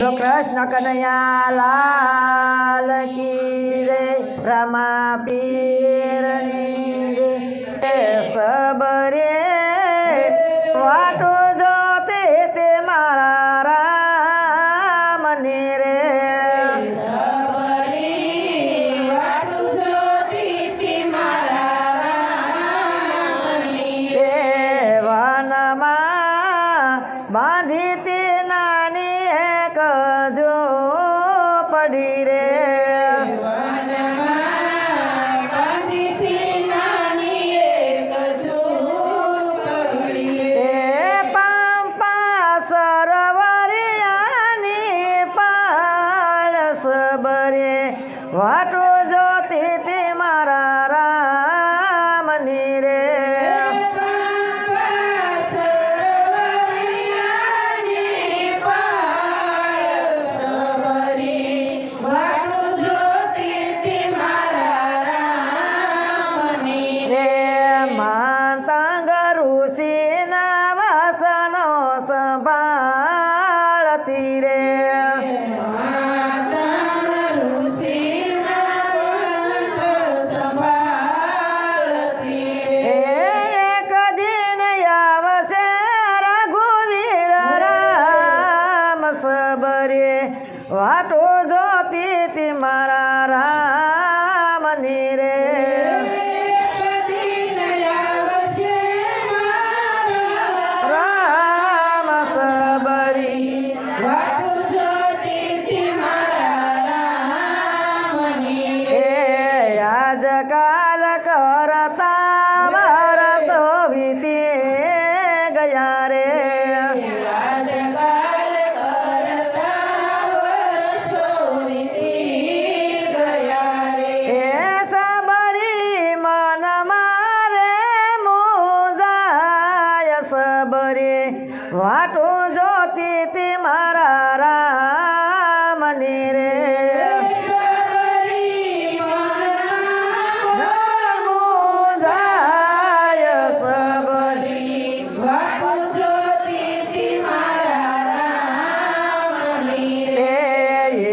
कृष्ण कन्हैया लाल की रे रमा पीरनी रे सबरे वाटो जोते ते मारा राम ने रे बांधी नानी एक जो पड़ी रे पंपा सरवरियानी पाल सबरे वाटो जोती थी मारा राम नी रे संभाळती रे एक दिन यावसे रघुवीर राम सबरे वाटो जोती ती मारा राम नी रे काल करता वरसोविते गया रे सबरी मन मारे मुजाय सबरे वाटो जोती ती मारा राम नी रे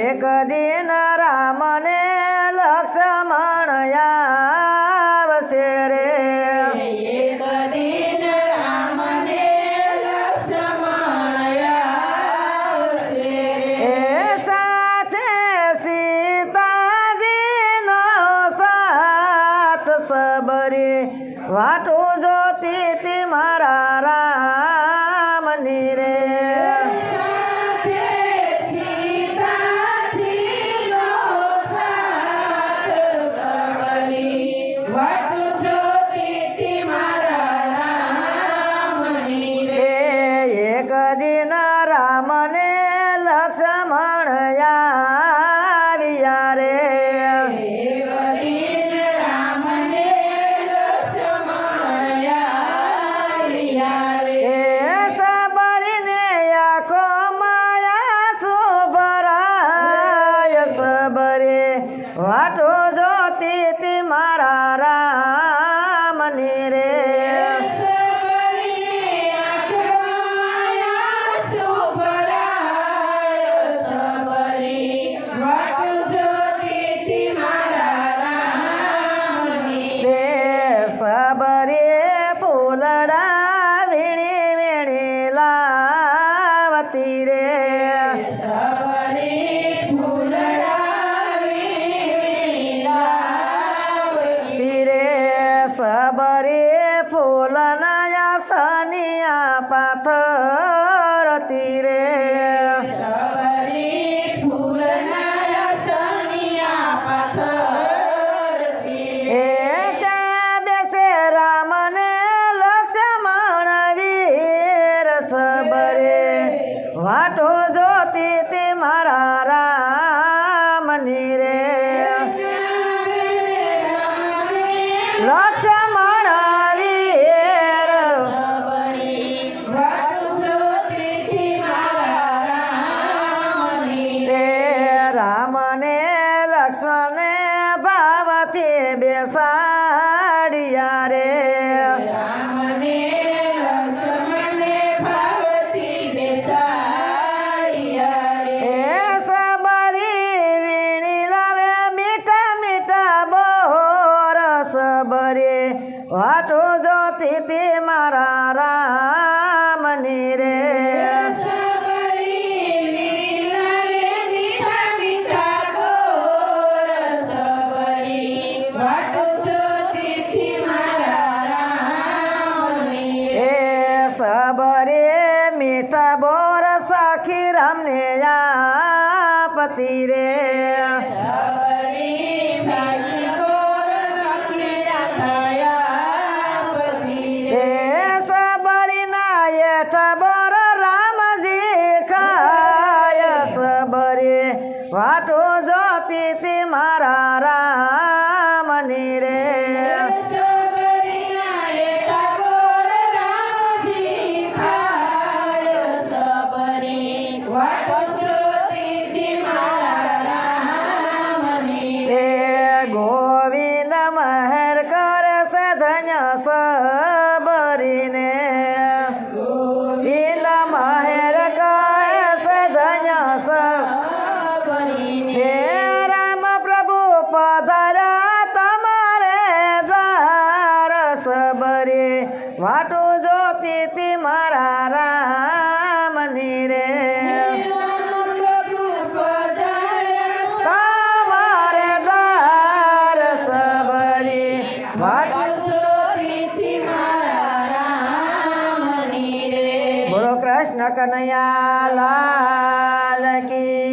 एक दिन रामने लक्ष्मण आवसे रे एक दिन रामने लक्ष्मण आवसे साथे सीताजी नो साथ सबरे वाटो जोती ती मारा राम नी रे एक दिन रामने लक्ष्मण आविया रे सबरीने आँखो माया सुभराय सबरे वाटो जोती ती मारा राम नी रे सबरे फूलड़ा वीणी वीणी लावती रे सबरे फूलड़ा वीणी लावती रे सबरे फूलनाया सनिया पाथरती रे सबरे फूलनाया सनिया पाथरती वाटो जोती ती मारा राम नी रे लक्ष्मण वीर रामने लक्ष्मणे भावती बेसाडिया रे लक्ष्मणे भावती बेसाडिया रे પતિ રે એ સબરીના હેઠ બર રામજી ખાય સબરી વાટો જોતી તી મારા રામની રે ગોવિંદ મહેર કરે છે ધન્ય સબરીને ગોવિંદ મહેર કરે છે ધન્ય સબરીને રામ પ્રભુ પધાર્યા તમારે દ્વાર સબરી વાટું જોતી તી મારા રામની રે બોલો કૃષ્ણ કનૈયા લાલ કી